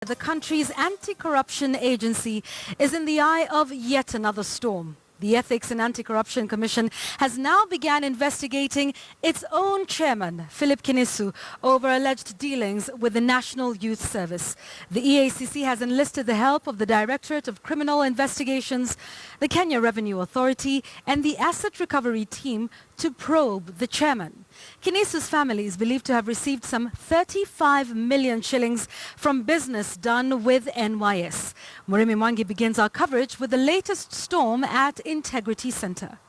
the country's anti-corruption agency is in the eye of yet another storm. The Ethics and Anti-Corruption Commission has now begun investigating its own chairman, Philip Kinisu, over alleged dealings with the National Youth Service. The EACC has enlisted the help of the Directorate of Criminal Investigations, the Kenya Revenue Authority, and the Asset Recovery Team to probe the chairman. Kinisu's family is believed to have received some 35 million shillings from business done with NYS. Murimi Mwangi begins our coverage with the latest storm at Integrity Center.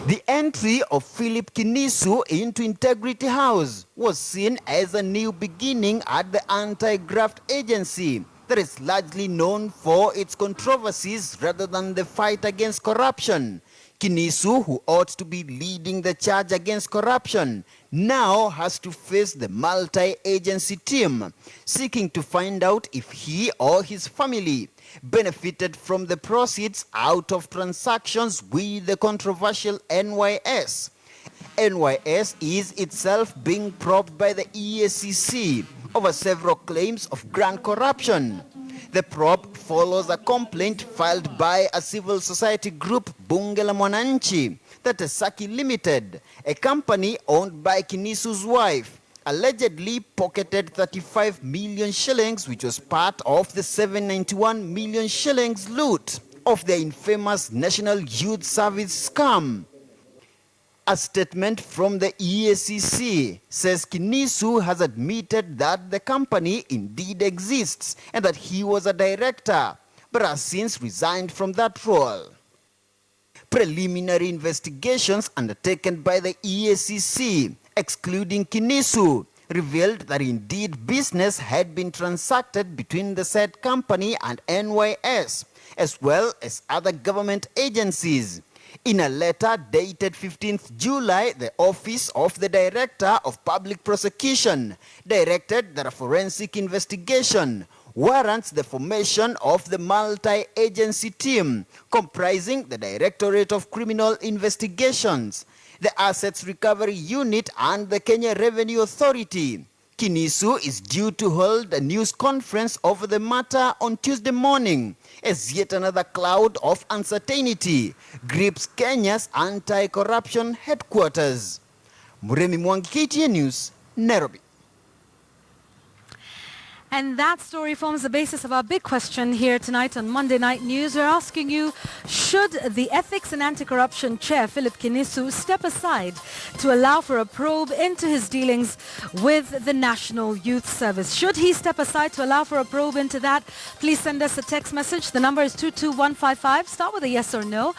The entry of Philip Kinisu into Integrity House was seen as a new beginning at the anti-graft agency that is largely known for its controversies rather than the fight against corruption. Kinisu, who ought to be leading the charge against corruption, now has to face the multi-agency team, seeking to find out if he or his family benefited from the proceeds out of transactions with the controversial NYS. NYS is itself being probed by the EACC over several claims of grand corruption. The probe follows a complaint filed by a civil society group, Bunge la Mwananchi, that Saki Limited, a company owned by Kinisu's wife, allegedly pocketed 35 million shillings, which was part of the 791 million shillings loot of the infamous National Youth Service scam. A statement from the EACC says Kinisu has admitted that the company indeed exists and that he was a director, but has since resigned from that role. Preliminary investigations undertaken by the EACC, excluding Kinisu, revealed that indeed business had been transacted between the said company and NYS, as well as other government agencies. In a letter dated 15th July, the Office of the Director of Public Prosecution directed that a forensic investigation warrants the formation of the multi-agency team comprising the Directorate of Criminal Investigations, the Assets Recovery Unit, and the Kenya Revenue Authority. Kinisu is due to hold a news conference over the matter on Tuesday morning as yet another cloud of uncertainty grips Kenya's anti-corruption headquarters. Murimi Mwangi, KTN News, Nairobi. And that story forms the basis of our big question here tonight on Monday Night News. We're asking you, should the Ethics and Anti-Corruption Chair, Philip Kinisu, step aside to allow for a probe into his dealings with the National Youth Service? Should he step aside to allow for a probe into that? Please send us a text message. The number is 22155. Start with a yes or no.